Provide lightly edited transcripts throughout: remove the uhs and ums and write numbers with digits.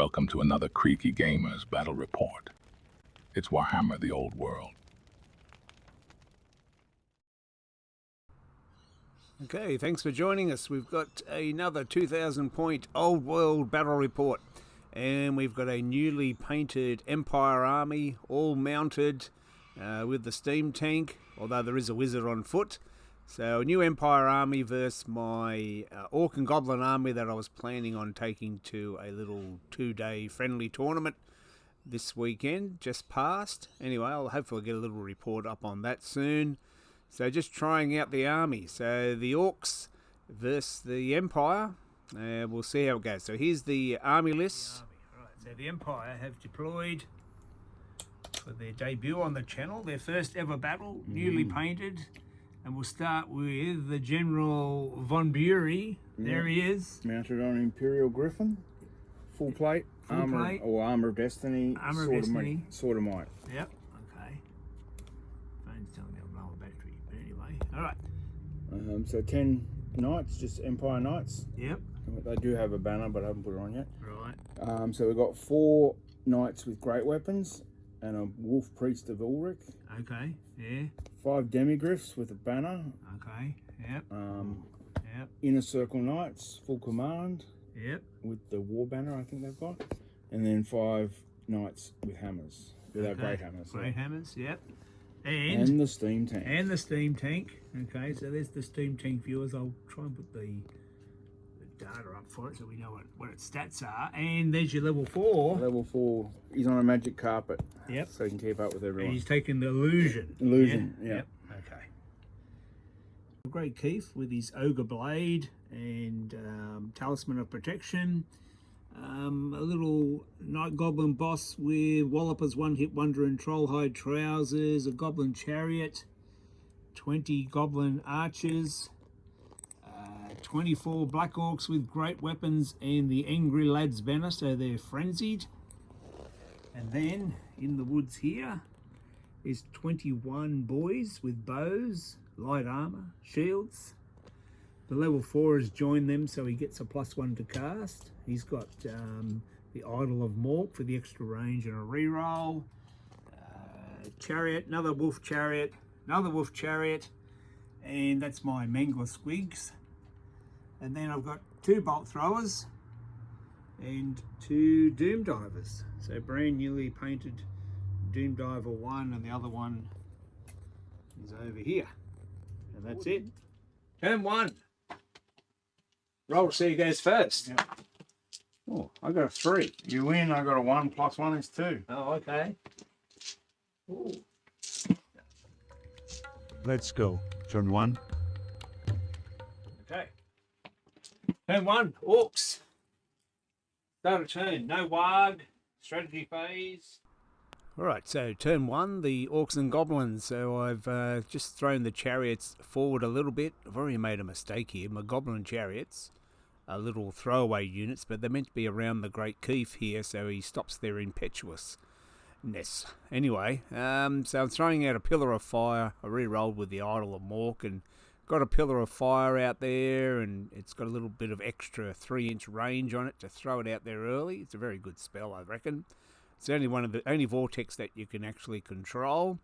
Welcome to another Creaky Gamers Battle Report. It's Warhammer the Old World. Okay, thanks for joining us. We've got another 2,000 point Old World Battle Report. And we've got a newly painted Empire army, all mounted with the steam tank, although there is a wizard on foot. So a new Empire army versus my Orc and Goblin army that I was planning on taking to a little 2-day friendly tournament this weekend, just passed. Anyway, I'll hopefully get a little report up on that soon. So just trying out the army. So the Orcs versus the Empire. We'll see how it goes. So here's the army list. Right, so the Empire have deployed for their debut on the channel, their first ever battle, newly painted. And we'll start with the General Von Bury. There he is. Mounted on Imperial Griffin. Full plate. Armor of Destiny. Armor of Destiny. Sword of Might. Yep, okay. Phone's telling me I'm low on battery, but anyway. Alright. So 10 knights, just Empire Knights. Yep. They do have a banner, but I haven't put it on yet. Right. So we've got 4 knights with great weapons and a wolf priest of Ulrich. Okay, yeah. 5 demigriffs with a banner. Okay, yep. Yep. Inner Circle Knights, full command. Yep. With the war banner, I think they've got. And then 5 knights with hammers. With our great hammers. Great hammers, yep. And the steam tank. And the steam tank. Okay, so there's the steam tank, viewers. I'll try and put the data up for it so we know what its stats are. And there's your level 4. Level 4. He's on a magic carpet. Yep. So he can keep up with everyone. And he's taking the illusion. Illusion, yeah. Yep. Okay. Great Keef with his ogre blade and talisman of protection. A little night goblin boss with Wallopers, one hit wonder and trollhide trousers, a goblin chariot, 20 goblin archers, 24 black orcs with great weapons and the angry lads banner, so they're frenzied. And then in the woods here is 21 boys with bows, light armor, shields. The level 4 has joined them, so he gets a +1 to cast. He's got the Idol of Mork for the extra range and a reroll. Chariot, another wolf chariot, and that's my Mangler Squigs. And then I've got 2 bolt throwers and 2 doom divers. So brand newly painted Doom Diver 1, and the other one is over here. And that's it. Turn 1. Roll to see who goes first. Yep. Oh, I got a 3. You win. I got a 1 + 1 is 2. Oh, okay. Ooh. Let's go. Turn 1. Okay. Turn 1, Orcs. Start a turn. No warg. Strategy phase. Alright, so turn 1, the Orcs and Goblins. So I've just thrown the chariots forward a little bit. I've already made a mistake here. My Goblin chariots are little throwaway units, but they're meant to be around the Great Keef here, so he stops their impetuousness. Anyway, so I'm throwing out a Pillar of Fire. I re-rolled with the Idol of Mork and got a Pillar of Fire out there, and it's got a little bit of extra 3-inch range on it to throw it out there early. It's a very good spell, I reckon. It's only vortex that you can actually control.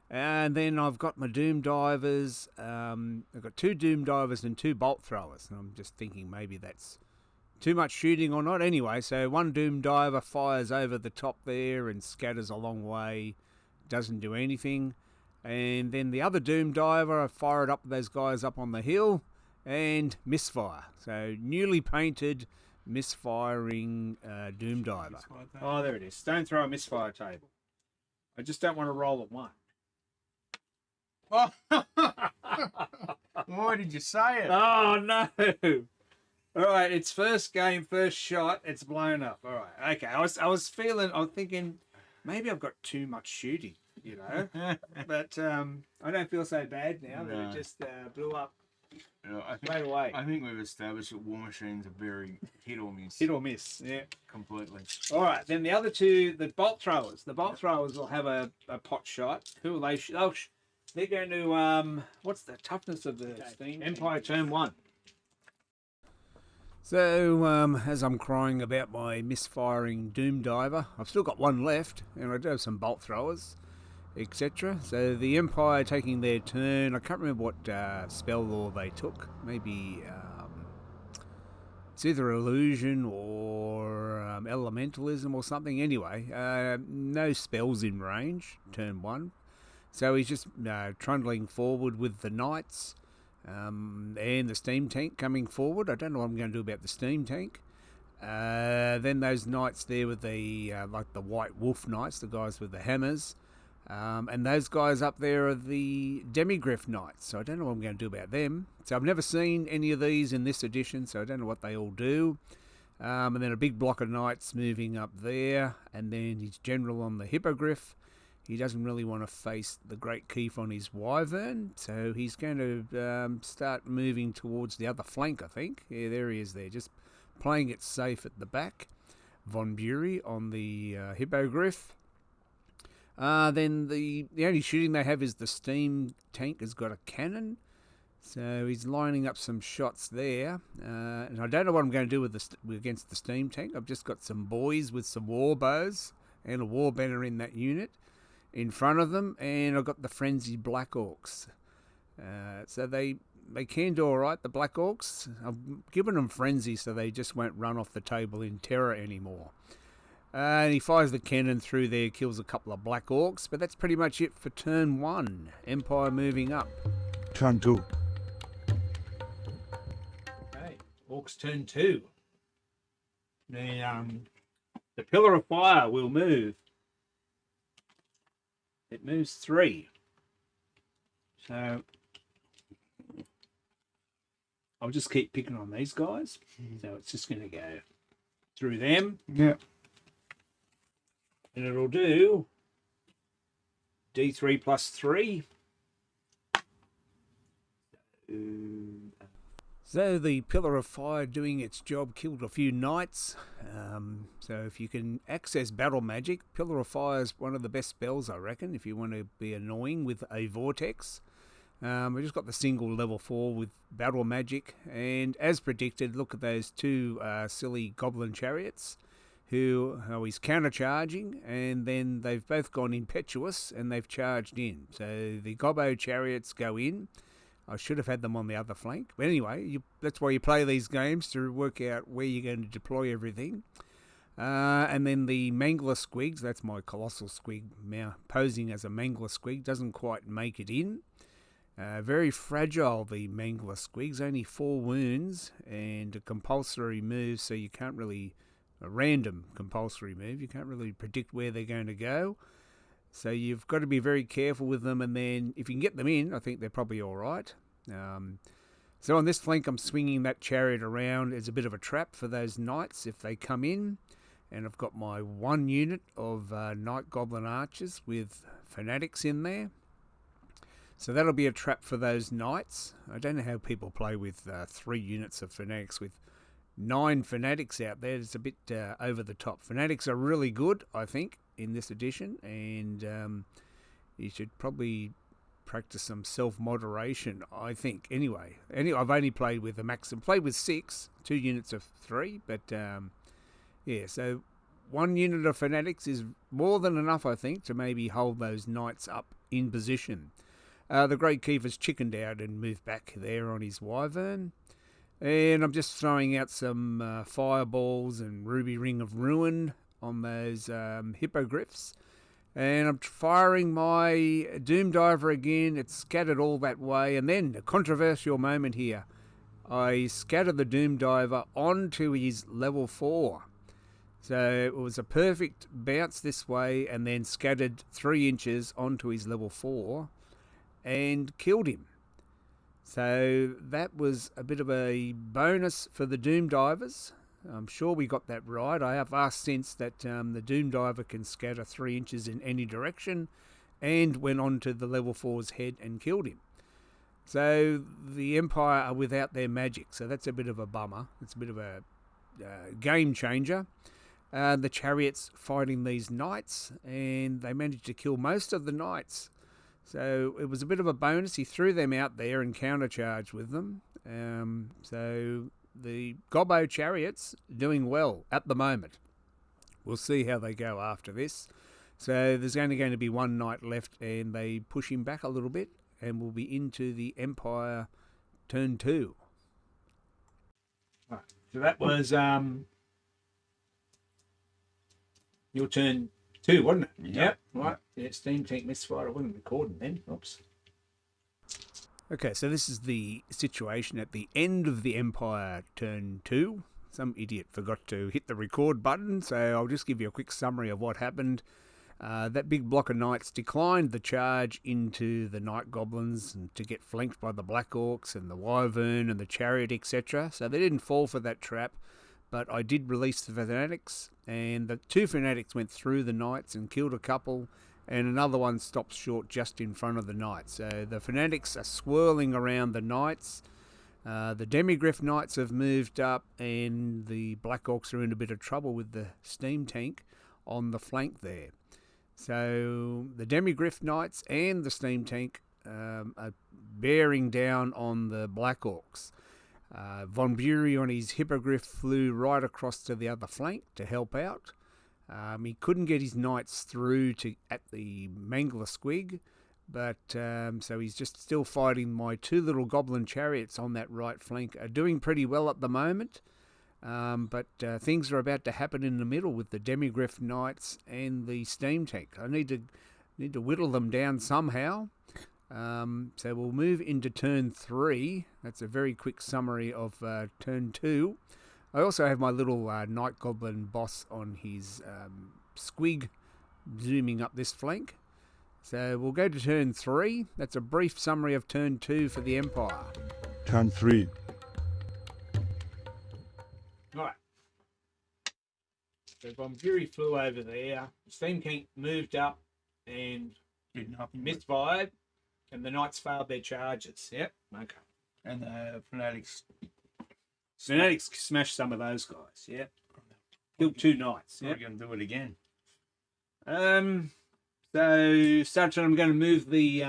And then I've got my Doom Divers. I've got 2 Doom Divers and 2 Bolt Throwers. And I'm just thinking maybe that's too much shooting or not. Anyway, so 1 Doom Diver fires over the top there and scatters a long way. Doesn't do anything. And then the other Doom Diver, I fire it up those guys up on the hill and misfire. So newly painted misfiring Doom Diver. Oh, there it is. Don't throw a misfire table. I just don't want to roll a 1. Oh. Why did you say it? Oh, no. All right, it's first game, first shot. It's blown up. All right, okay. I was thinking maybe I've got too much shooting, you know. But I don't feel so bad now that it just blew up. Straight away. I think we've established that war machines are very hit or miss. Hit or miss, yeah. Completely. All right, then the other 2, the bolt throwers. The bolt throwers will have a pot shot. Who will they? They're going to what's the toughness of the steam? Empire turn 1. So, as I'm crying about my misfiring Doom Diver, I've still got one left, and I do have some bolt throwers, etc. So the Empire taking their turn. I can't remember what spell law they took. Maybe it's either illusion or elementalism or something. Anyway, no spells in range, turn one. So he's just trundling forward with the knights. And the steam tank coming forward. I don't know what I'm going to do about the steam tank. Then those knights there with the like the white wolf knights, the guys with the hammers, and those guys up there are the demigriff knights. So I don't know what I'm going to do about them. So I've never seen any of these in this edition, so I don't know what they all do. And then a big block of knights moving up there, and then his general on the hippogriff. He doesn't really want to face the Great Keef on his wyvern, so he's going to start moving towards the other flank, I think. Yeah, there he is there, just playing it safe at the back. Von Bury on the hippogriff. Then the only shooting they have is the steam tank has got a cannon, so he's lining up some shots there. And I don't know what I'm going to do against the steam tank. I've just got some boys with some war bows and a war banner in that unit in front of them, and I've got the frenzied Black Orcs. So they can do all right, the Black Orcs. I've given them frenzy so they just won't run off the table in terror anymore. And he fires the cannon through there, kills a couple of Black Orcs, but that's pretty much it for turn one. Empire moving up. Turn 2. Okay, Orcs turn 2. The Pillar of Fire will move. It moves 3. So I'll just keep picking on these guys. So it's just going to go through them. Yeah. And it'll do D3 plus 3. So the Pillar of Fire doing its job killed a few knights. So if you can access battle magic, Pillar of Fire is one of the best spells, I reckon, if you want to be annoying with a vortex. We just got the single level 4 with battle magic, and as predicted, look at those two silly goblin chariots who he's countercharging, and then they've both gone impetuous and they've charged in. So the gobbo chariots go in. I should have had them on the other flank. But anyway, that's why you play these games, to work out where you're going to deploy everything. And then the Mangler Squigs, that's my Colossal Squig now posing as a Mangler Squig, doesn't quite make it in. Very fragile, the Mangler Squigs, only 4 wounds and a compulsory move, so you can't really, a random compulsory move, you can't really predict where they're going to go. So you've got to be very careful with them, and then if you can get them in, I think they're probably all right. So on this flank, I'm swinging that chariot around as a bit of a trap for those knights if they come in. And I've got my 1 unit of Night Goblin Archers with Fanatics in there. So that'll be a trap for those knights. I don't know how people play with 3 units of Fanatics with 9 Fanatics out there. It's a bit over the top. Fanatics are really good, I think, in this edition, and you should probably practice some self-moderation, I think. Anyway, I've only played with a maximum, played with 6, 2 units of 3, but yeah, so 1 unit of Fanatics is more than enough, I think, to maybe hold those knights up in position. The Great Keef has chickened out and moved back there on his wyvern. And I'm just throwing out some fireballs and Ruby Ring of Ruin on those hippogriffs. And I'm firing my Doom Diver again. It's scattered all that way. And then a controversial moment here. I scattered the Doom Diver onto his level 4. So it was a perfect bounce this way and then scattered 3 inches onto his level 4 and killed him. So that was a bit of a bonus for the Doom Divers. I'm sure we got that right. I have asked since that the Doom Diver can scatter 3 inches in any direction, and went on to the level 4's head and killed him. So the Empire are without their magic, so that's a bit of a bummer. It's a bit of a game changer. The chariots fighting these knights, and they managed to kill most of the knights. So it was a bit of a bonus. He threw them out there and countercharged with them. So the Gobbo chariots doing well at the moment. We'll see how they go after this. So there's only going to be one knight left, and they push him back a little bit, and we'll be into the Empire turn 2. Right. So that was your turn 2, wasn't it? Yep. Right. Yeah, steam tank misfire. I wasn't recording then. Oops. Okay, so this is the situation at the end of the Empire turn 2. Some idiot forgot to hit the record button, so I'll just give you a quick summary of what happened. That big block of knights declined the charge into the night goblins and to get flanked by the black orcs and the wyvern and the chariot, etc. So they didn't fall for that trap, but I did release the fanatics, and the 2 fanatics went through the knights and killed a couple, and another one stopped short just in front of the knights. So the fanatics are swirling around the knights. The demigriff knights have moved up, and the black orcs are in a bit of trouble with the steam tank on the flank there. So the demigriff knights and the steam tank are bearing down on the black orcs. Von Bury on his hippogriff flew right across to the other flank to help out. He couldn't get his knights through at the Mangler Squig, but so he's just still fighting. My 2 little goblin chariots on that right flank are doing pretty well at the moment, but things are about to happen in the middle with the demigriff knights and the steam tank. I need to whittle them down somehow. So we'll move into turn 3. That's a very quick summary of turn 2. I also have my little night goblin boss on his squig zooming up this flank. So we'll go to turn 3. That's a brief summary of turn 2 for the Empire. Turn 3. Right. So Von Bury flew over there. Steam tank moved up and misfired, and the knights failed their charges. Yep. Okay. And the fanatics. Fanatics smashed some of those guys. Yep. Killed 2 knights. We're Yep. going to do it again. So start. I'm going to move the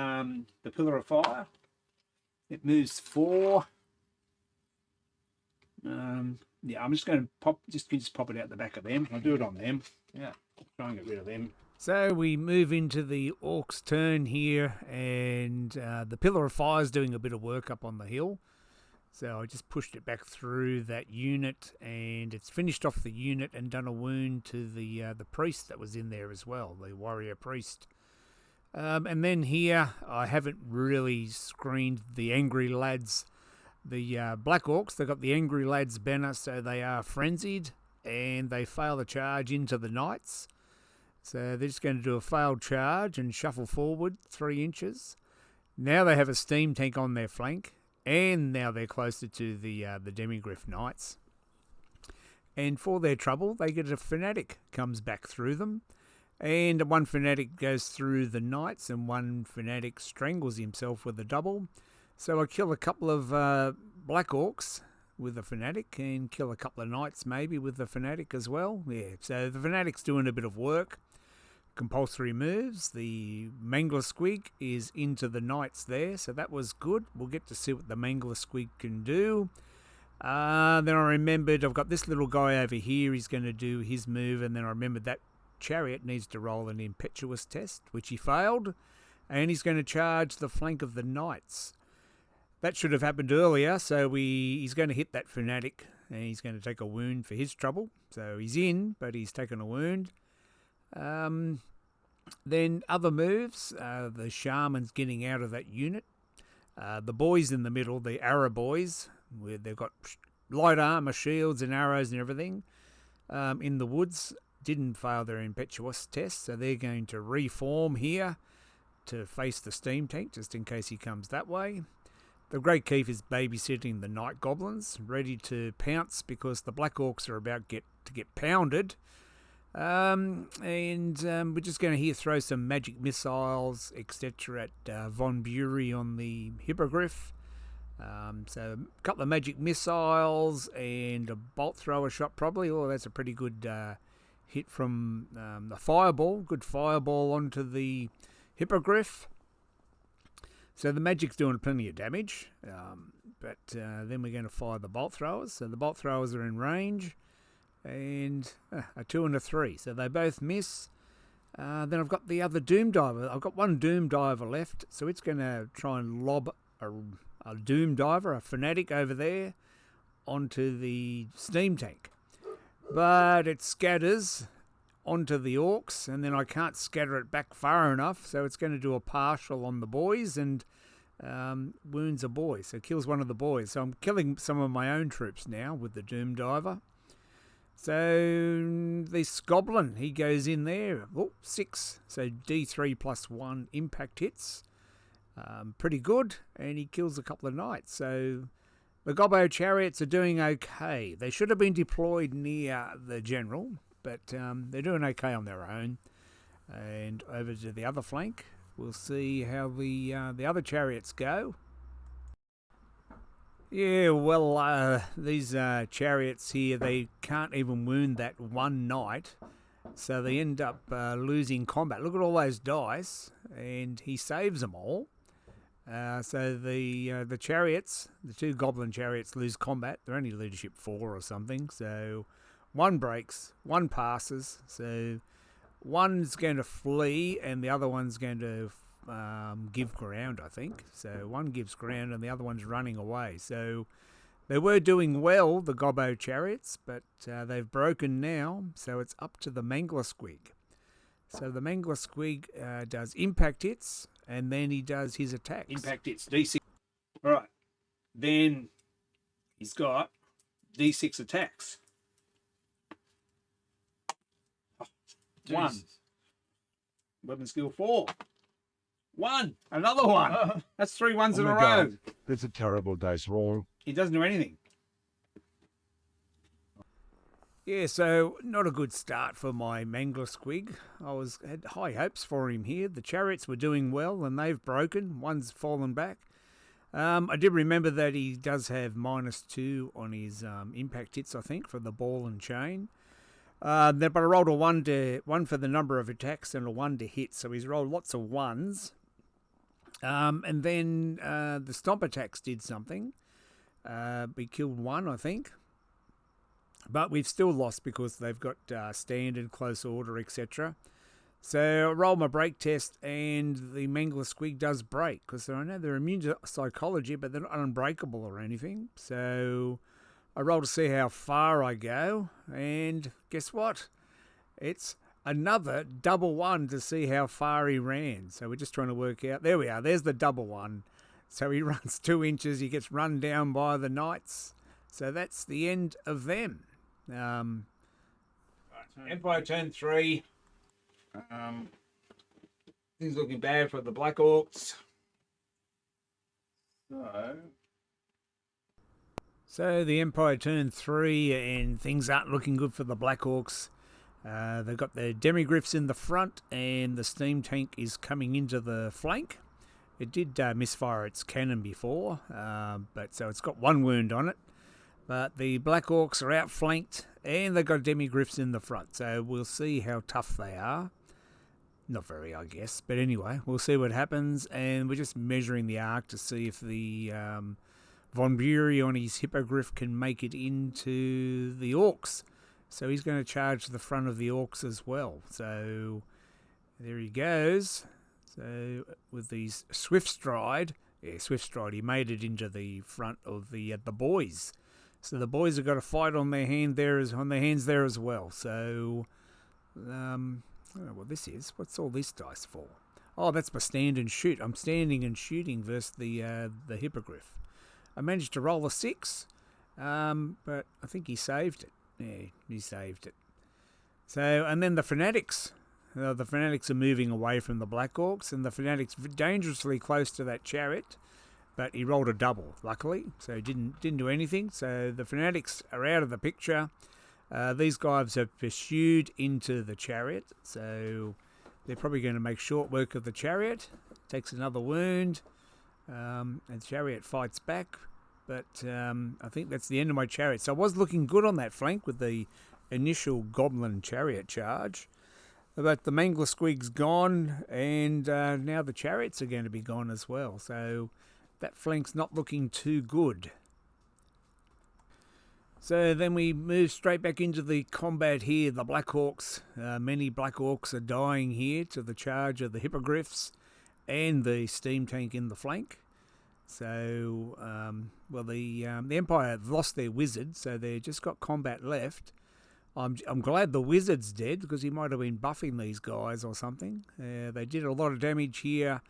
pillar of fire. It moves 4. Yeah, I'm just going to just pop it out the back of them. I'll do it on them. Yeah. Try and get rid of them. So we move into the Orcs' turn here, and the Pillar of Fire is doing a bit of work up on the hill. So I just pushed it back through that unit, and it's finished off the unit and done a wound to the priest that was in there as well, the warrior priest. And then here, I haven't really screened the Angry Lads. The Black Orcs, they've got the Angry Lads banner, so they are frenzied, and they fail the charge into the Knights. So they're just going to do a failed charge and shuffle forward 3 inches. Now they have a steam tank on their flank, and now they're closer to the Demigriff Knights. And for their trouble, they get a Fanatic comes back through them. And one Fanatic goes through the Knights, and one Fanatic strangles himself with a double. So I kill a couple of Black Orcs with a Fanatic, and kill a couple of Knights maybe with the Fanatic as well. Yeah, so the Fanatic's doing a bit of work. Compulsory moves. The Mangler Squig is into the Knights there, so that was good. We'll get to see what the Mangler Squig can do. Then I remembered I've got this little guy over here. He's going to do his move, and then I remembered that Chariot needs to roll an impetuous test, which he failed, and he's going to charge the flank of the Knights. That should have happened earlier, so he's going to hit that Fanatic, and he's going to take a wound for his trouble. So he's in, but he's taken a wound. Then other moves, the Shaman's getting out of that unit. The boys in the middle, the Arrow boys, where they've got light armor, shields and arrows and everything, in the woods, didn't fail their impetuous test, so they're going to reform here to face the steam tank, just in case he comes that way. The Great Keef is babysitting the Night Goblins, ready to pounce because the Black Orcs are about to get pounded. And we're just going to here throw some magic missiles, etc. at Von Bury on the Hippogriff. So a couple of magic missiles and a bolt thrower shot probably. Oh, that's a pretty good hit from the fireball. Good fireball onto the Hippogriff. So the magic's doing plenty of damage. but then we're going to fire the bolt throwers. So the bolt throwers are in range, and a 2 and a 3. So they both miss. Then I've got the other Doom Diver. I've got one Doom Diver left, so it's going to try and lob a Doom Diver, a Fanatic over there, onto the steam tank. But it scatters onto the Orcs, and then I can't scatter it back far enough, so it's going to do a partial on the boys and wounds a boy, so kills one of the boys. So I'm killing some of my own troops now with the Doom Diver. So this Goblin, he goes in there. 6, so D3 plus 1 impact hits. Pretty good, and he kills a couple of knights. So the Gobbo chariots are doing okay. They should have been deployed near the general, but they're doing okay on their own. And over to the other flank, we'll see how the other chariots go. Yeah, well, these chariots here, they can't even wound that one knight, so they end up losing combat. Look at all those dice, and he saves them all. So the chariots, the 2 goblin chariots, lose combat. They're only leadership 4 or something, so one breaks, one passes, so one's going to flee and the other one's going to give ground, I think. So one gives ground and the other one's running away. So they were doing well, the Gobbo chariots, but they've broken now, so it's up to the Mangler Squig. So the Mangler Squig does impact hits, and then he does his attacks. Impact hits, D6. All right. Then he's got D6 attacks. 1. Weapon skill 4. 1. Another 1. That's 3 ones Oh in a my row. God. That's a terrible dice roll. He doesn't do anything. Yeah, so not a good start for my Mangler Squig. Had high hopes for him here. The chariots were doing well, and they've broken. One's fallen back. I did remember that he does have -2 on his impact hits, I think, for the ball and chain. But I rolled a 1 for the number of attacks and a 1 to hit, so he's rolled lots of 1s. And then the stomp attacks did something. We killed 1, I think. But we've still lost because they've got standard, close order, etc. So I rolled my break test, and the Mangler Squig does break, because I know they're immune to psychology, but they're not unbreakable or anything. So I roll to see how far I go, and guess what? It's another double 1 to see how far he ran. So we're just trying to work out. There we are. There's the double 1. So he runs 2 inches. He gets run down by the knights. So that's the end of them. Empire turn 3. Things looking bad for the Black Orcs. So the Empire turned 3, and things aren't looking good for the Black Orcs. They've got their demigriffs in the front, and the steam tank is coming into the flank. It did misfire its cannon before, but so it's got 1 wound on it. But the Black Orcs are outflanked, and they've got demigriffs in the front. So we'll see how tough they are. Not very, I guess. But anyway, we'll see what happens. And we're just measuring the arc to see if the Von Bury on his Hippogriff can make it into the Orcs. So he's going to charge the front of the Orcs as well. So there he goes. So with these Swift Stride. Yeah, Swift Stride. He made it into the front of the boys. So the boys have got a fight on their hands there as well. So, I don't know what this is. What's all this dice for? Oh, that's my stand and shoot. I'm standing and shooting versus the Hippogriff. I managed to roll a 6, but I think he saved it. Yeah, he saved it. So, and then the Fanatics. The Fanatics are moving away from the Black Orcs, and the Fanatics dangerously close to that chariot. But he rolled a double, luckily, so he didn't do anything. So the Fanatics are out of the picture. These guys have pursued into the chariot, so they're probably going to make short work of the chariot. Takes another wound, and the chariot fights back. But I think that's the end of my chariot. So I was looking good on that flank with the initial Goblin chariot charge. But the Mangler Squig's gone, and now the chariots are going to be gone as well. So that flank's not looking too good. So then we move straight back into the combat here. The Black Orcs, many Black Orcs are dying here to the charge of the Hippogriffs and the steam tank in the flank. So, well, the Empire have lost their wizard, so they've just got combat left. I'm glad the wizard's dead, because he might have been buffing these guys or something. They did a lot of damage here,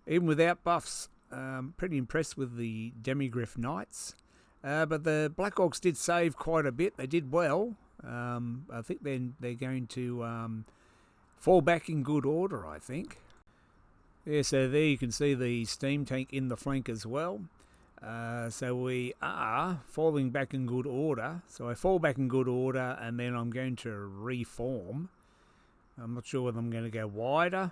even without buffs. Pretty impressed with the Demigriff Knights. But the Black Orcs did save quite a bit. They did well. I think they're going to fall back in good order, I think. Yeah, so there you can see the steam tank in the flank as well. So we are falling back in good order. So I fall back in good order, and then I'm going to reform. I'm not sure whether I'm going to go wider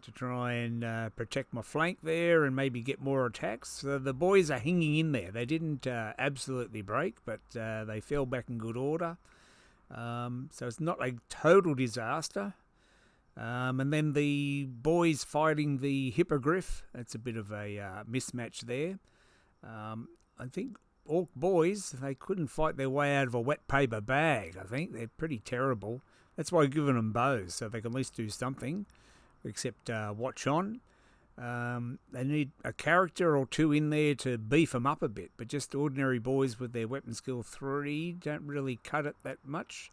to try and protect my flank there and maybe get more attacks. So the boys are hanging in there. They didn't absolutely break, but they fell back in good order. So it's not a total disaster. And then the boys fighting the Hippogriff. That's a bit of a mismatch there. I think Orc boys, they couldn't fight their way out of a wet paper bag, I think. They're pretty terrible. That's why I've given them bows, so they can at least do something, except watch on. They need a character or two in there to beef them up a bit, but just ordinary boys with their weapon skill 3 don't really cut it that much.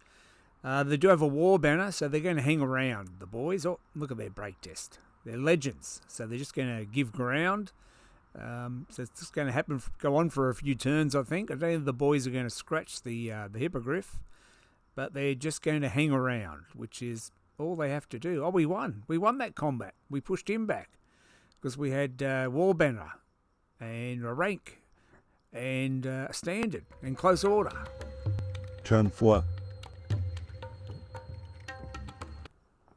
They do have a war banner, so they're going to hang around, the boys. Oh, look at their break test. They're legends, so they're just going to give ground. So it's just going to go on for a few turns, I think. I don't think the boys are going to scratch the Hippogriff, but they're just going to hang around, which is all they have to do. Oh, we won. We won that combat. We pushed him back because we had war banner and a rank and a standard in close order. Turn 4.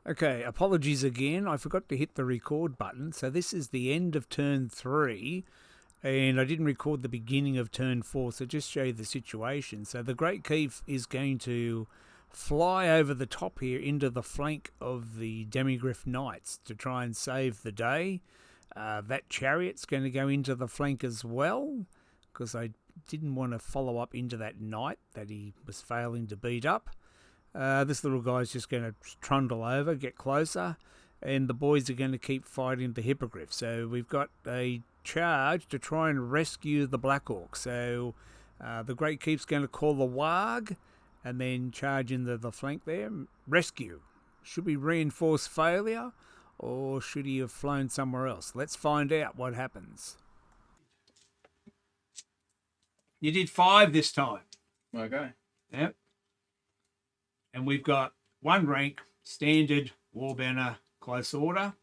Okay, apologies again. I forgot to hit the record button. So this is the end of turn 3, and I didn't record the beginning of turn 4, so just show you the situation. So the Great Keef is going to fly over the top here into the flank of the Demigriff Knights to try and save the day. That chariot's going to go into the flank as well, because I didn't want to follow up into that knight that he was failing to beat up. This little guy's just going to trundle over, get closer, and the boys are going to keep fighting the Hippogriff. So we've got a charge to try and rescue the Black Orc. So the Great Keef's going to call the Warg and then charge into the flank there. Rescue. Should we reinforce failure, or should he have flown somewhere else? Let's find out what happens. You did 5 this time. Okay. Yep. And we've got 1 rank, standard, war banner, close order.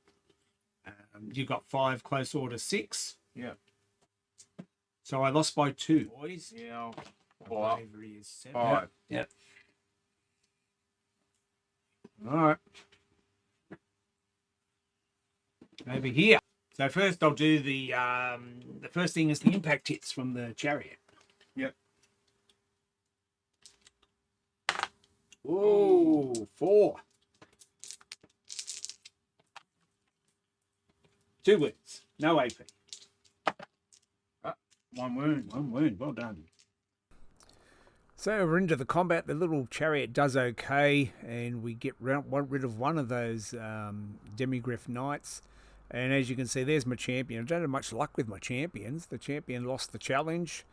You've got 5 close order 6. Yeah. So I lost by 2. Boys. Yeah. Bravery is 7. 5. Yep. All right. Over here. So first I'll do the first thing is the impact hits from the chariot. Yep. Whoa, 4. 2 wounds, no AP. 1 wound. 1 wound, well done. So we're into the combat. The little chariot does okay, and we get rid of one of those Demigriff Knights. And as you can see, there's my champion. I don't have much luck with my champions. The champion lost the challenge.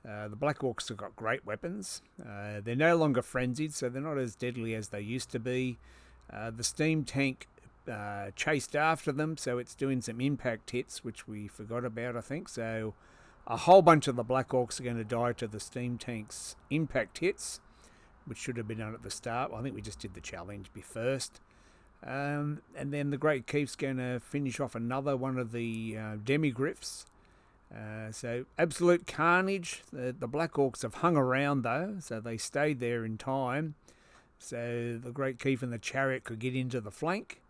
The Black Orcs have got great weapons. They're no longer frenzied, so they're not as deadly as they used to be. The steam tank chased after them, so it's doing some impact hits, which we forgot about, I think. So a whole bunch of the Black Orcs are going to die to the steam tank's impact hits, which should have been done at the start. I think we just did the challenge first. And then the Great Keef's going to finish off another one of the Demigriffs. So absolute carnage. The Black Orcs have hung around though, so they stayed there in time. So the Great Keef and the chariot could get into the flank.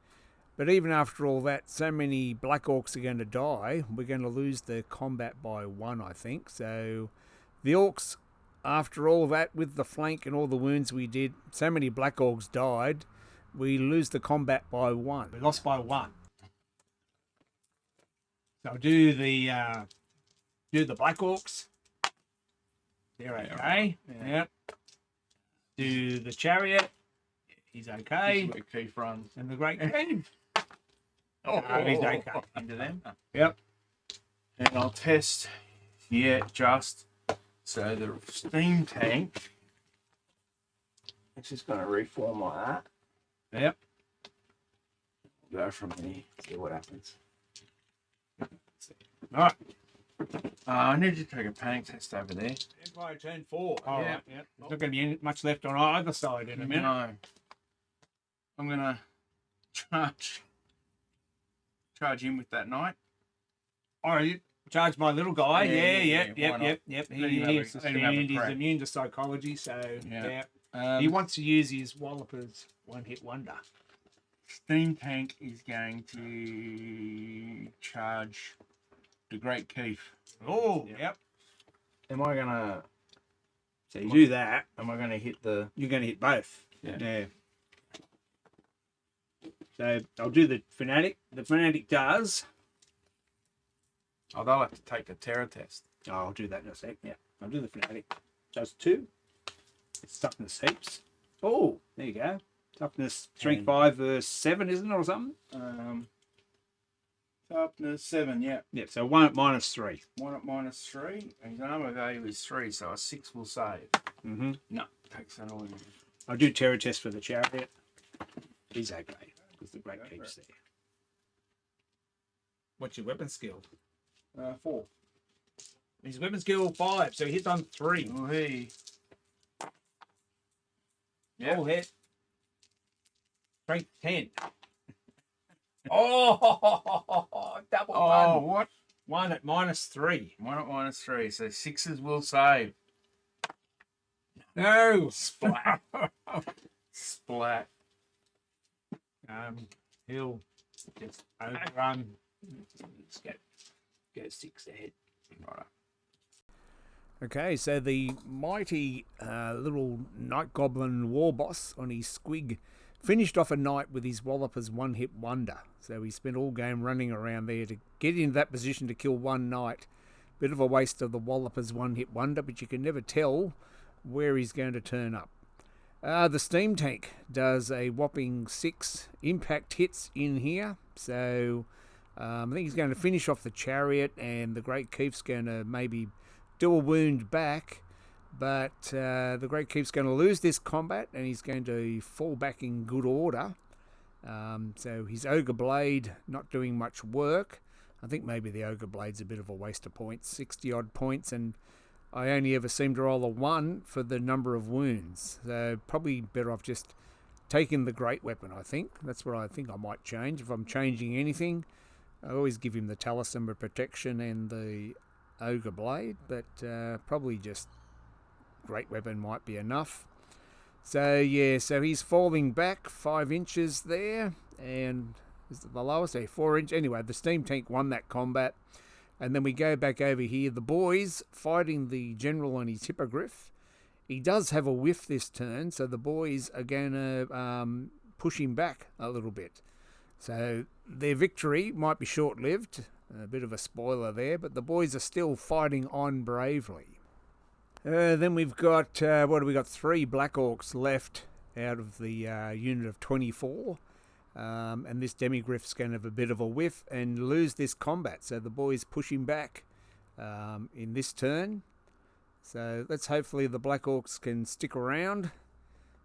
But even after all that, so many Black Orcs are going to die. We're going to lose the combat by 1, I think. So the Orcs, after all that, with the flank and all the wounds we did, so many Black Orcs died. We lose the combat by 1. We lost by 1. So I'll do the Do the Black Orcs. They're okay. Yeah. Yep. Do the Chariot. He's okay. This is where Keef runs. And the Great Keef. Oh, He's okay. Into them. Yep. And I'll test. Yeah, just so the steam tank. It's just going to reform like that. Yep. Go from there. See what happens. All right. I need to take a panic test over there. Empire turn 4. All Yeah. right. Yep. There's not going to be much left on either side in a minute. No. I'm going to charge him with that knight. All right. Charge my little guy. Yeah, Yep. why not? Yep. Let him have He a- is let him have a sustained. He's crack. immune to psychology. So, Yeah. yeah. He wants to use his Walloper's one-hit wonder. Steam tank is going to charge the Great Keef. Oh, Yeah. yep. Am I gonna? So you do that. Am I gonna hit the? You're going to hit both. Yeah. So I'll do the Fanatic. The Fanatic does. Oh, they'll have to take the terror test. Oh, I'll do that in a sec. Yeah, I'll do the Fanatic. Does 2. It's toughness heaps. Oh, there you go. Toughness strength And- 5 verse 7, isn't it, or something? Toughness 7. Yeah. Yeah. So 1 at -3. 1 at -3. His armor value is 3, so a 6 will save. Mm-hmm. No, takes that away. I'll do terror test for the Chariot. He's okay because the Great Go for Keef's it. there. What's your weapon skill? 4. His weapon skill 5, so he hits on 3. Oh, he. Yeah. All hit. Strength 10. Oh, double Oh, one. what? 1 at -3. 1 at -3, so 6s will save. No. Splat. Splat. He'll just overrun. Let's go 6 ahead. Right. Okay, so the mighty little night goblin war boss on his squig finished off a night with his Walloper's one-hit wonder. So he spent all game running around there to get into that position to kill one knight. Bit of a waste of the Walloper's one-hit wonder, but you can never tell where he's going to turn up. The steam tank does a whopping 6 impact hits in here. So I think he's going to finish off the Chariot, and the Great Keef's going to maybe do a wound back. But the Great Keef's going to lose this combat, and he's going to fall back in good order. So his Ogre Blade not doing much work. I think maybe the Ogre Blade's a bit of a waste of points, 60 odd points, and I only ever seem to roll a 1 for the number of wounds. So probably better off just taking the Great Weapon, I think. That's what I think I might change. If I'm changing anything, I always give him the Talisman of Protection and the Ogre Blade, but probably just Great Weapon might be enough. So yeah, so he's falling back 5 inches there, and is it the lowest? 4 inch. Anyway, the steam tank won that combat, and then we go back over here. The boys fighting the general on his hippogriff. He does have a whiff this turn, so the boys are going to push him back a little bit. So their victory might be short-lived. A bit of a spoiler there, but the boys are still fighting on bravely. Then we've got, what do we got? 3 Black Orcs left out of the unit of 24. And this Demigriff's going to have a bit of a whiff and lose this combat. So the boys push him back in this turn. So let's hopefully the Black Orcs can stick around.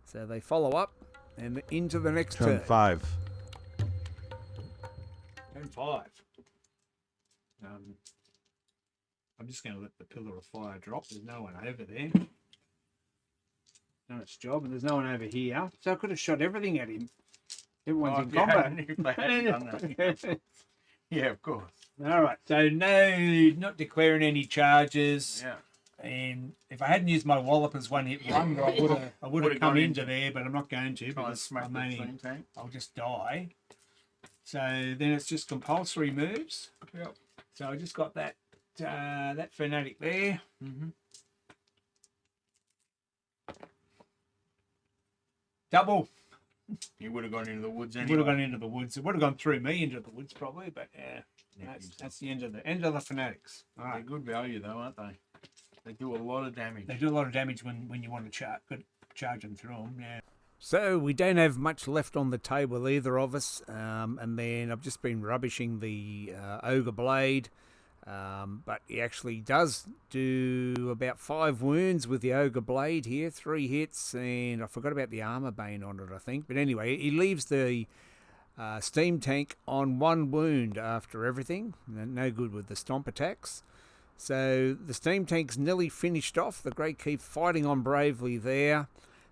So they follow up and into the next Turn turn. 5. Turn 5. I'm just going to let the Pillar of Fire drop. There's no one over there. Done its job, and there's no one over here. So I could have shot everything at him. Everyone's in combat. If they hadn't done that. Yeah, of course. All right. So no, not declaring any charges. Yeah. And if I hadn't used my Walloper's one-hit wonder, I would have Would've come gone into there, but I'm not going to Try and because smack the steam tank. I'll just die. So then it's just compulsory moves. Yep. So I just got that that Fanatic there. Mm-hmm. Double. You would have gone into the woods It anyway. would have gone into the woods. It would have gone through me into the woods probably, but yeah, that's the end of the fanatics. All They're right. good value though, aren't they? They do a lot of damage. They do a lot of damage when you want to charge them through them. Yeah. So we don't have much left on the table, either of us. And then I've just been rubbishing the Ogre Blade. But he actually does do about 5 wounds with the Ogre Blade here, 3 hits, and I forgot about the armor bane on it, I think. But anyway, he leaves the steam tank on 1 wound after everything. No good with the stomp attacks. So the steam tank's nearly finished off. The Great Keef fighting on bravely there.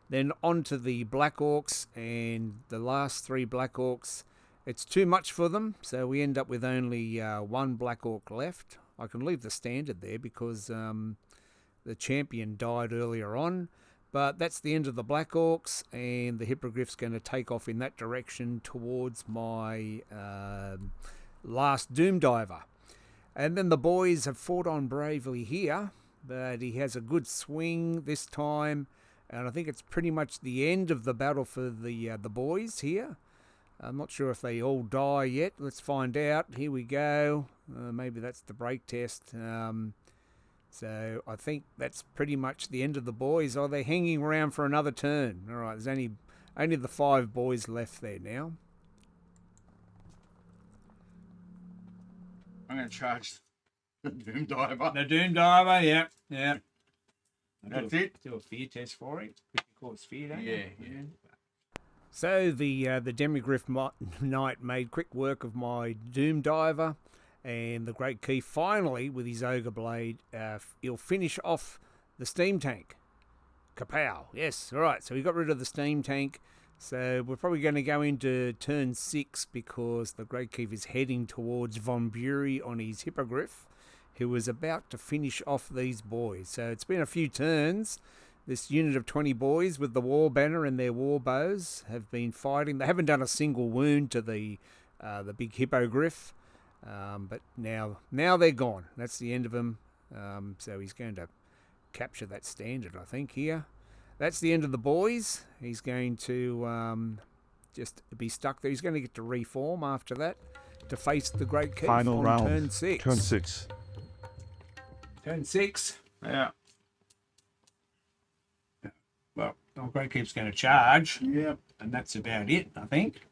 Then on to the Black Orcs, and the last 3 Black Orcs. It's too much for them, so we end up with only 1 Black Orc left. I can leave the standard there because the champion died earlier on. But that's the end of the Black Orcs, and the Hippogriff's going to take off in that direction towards my last Doom Diver. And then the boys have fought on bravely here, but he has a good swing this time, and I think it's pretty much the end of the battle for the boys here. I'm not sure if they all die yet. Let's find out. Here we go. Maybe that's the break test. So I think that's pretty much the end of the boys. Are they hanging around for another turn? All right, there's only the 5 boys left there now. I'm going to charge the Doom Diver. The Doom Diver, yeah. That's it. Do a fear test for it. You call it fear, don't you? Yeah. So the Demigriff Knight made quick work of my Doom Diver, and the Great Keef finally, with his Ogre Blade, he'll finish off the steam tank. Kapow! Yes, all right. So we got rid of the steam tank. So we're probably going to go into turn 6 because the Great Keef is heading towards Von Bury on his Hippogriff, who was about to finish off these boys. So it's been a few turns. This unit of 20 boys with the war banner and their war bows have been fighting. They haven't done a single wound to the big Hippogriff, but now they're gone. That's the end of them. So he's going to capture that standard, I think, here. That's the end of the boys. He's going to just be stuck there. He's going to get to reform after that to face the Great Keef Final on round. turn 6. Turn 6. Turn 6. Yeah. Well, the Great Keef's going to charge, Yeah. and that's about it, I think.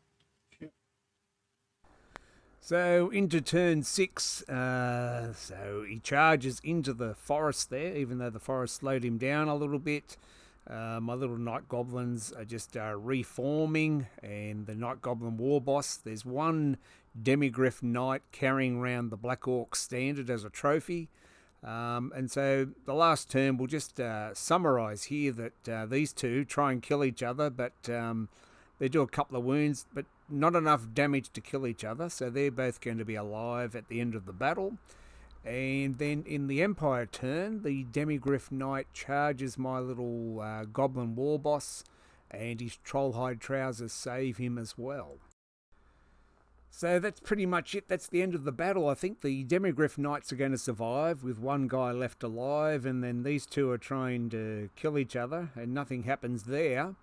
So into turn 6, so he charges into the forest there, even though the forest slowed him down a little bit. My little Night Goblins are just reforming, and the Night Goblin War Boss, there's 1 Demigriff Knight carrying around the Black Orc standard as a trophy. And so the last turn, we'll just summarise here that these 2 try and kill each other, but they do a couple of wounds, but not enough damage to kill each other, so they're both going to be alive at the end of the battle. And then in the Empire turn, the Demigriff Knight charges my little Goblin War Boss, and his Trollhide Trousers save him as well. So that's pretty much it. That's the end of the battle. I think the Demigriff Knights are going to survive with 1 guy left alive, and then these 2 are trying to kill each other, and nothing happens there.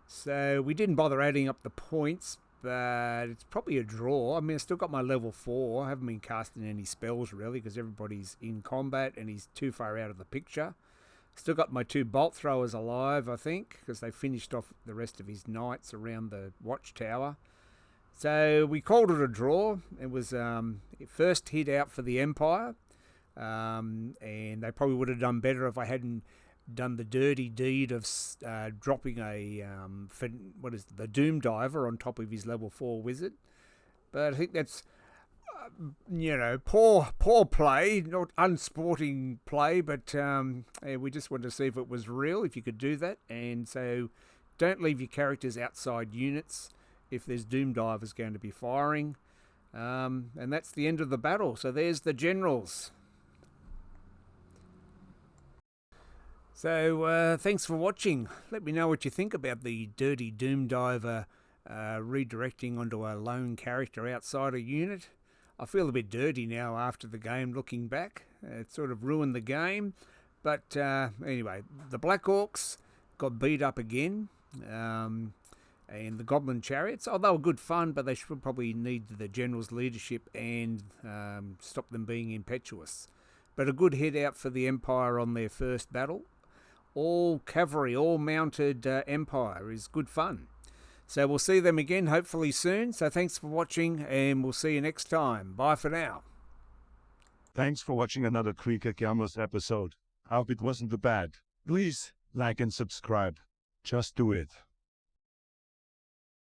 So we didn't bother adding up the points, but it's probably a draw. I mean, I still got my level 4. I haven't been casting any spells, really, because everybody's in combat, and he's too far out of the picture. Still got my 2 bolt throwers alive, I think, because they finished off the rest of his knights around the watchtower. So we called it a draw. It was first hit out for the Empire, and they probably would have done better if I hadn't done the dirty deed of dropping the Doom Diver on top of his level 4 wizard. But I think that's poor play, not unsporting play, but we just wanted to see if it was real, if you could do that. And so don't leave your characters outside units if there's Doom Divers going to be firing. And that's the end of the battle. So there's the generals. So thanks for watching. Let me know what you think about the dirty Doom Diver redirecting onto a lone character outside a unit. I feel a bit dirty now after the game, looking back. It sort of ruined the game. But anyway, the Black Orcs got beat up again. And the Goblin chariots, oh, they were good fun, but they should probably need the general's leadership and stop them being impetuous. But a good head out for the Empire on their first battle. All cavalry, all mounted Empire is good fun. So we'll see them again hopefully soon. So thanks for watching, and we'll see you next time. Bye for now. Thanks for watching another Creaker Gamers episode. Hope it wasn't too bad. Please like and subscribe. Just do it.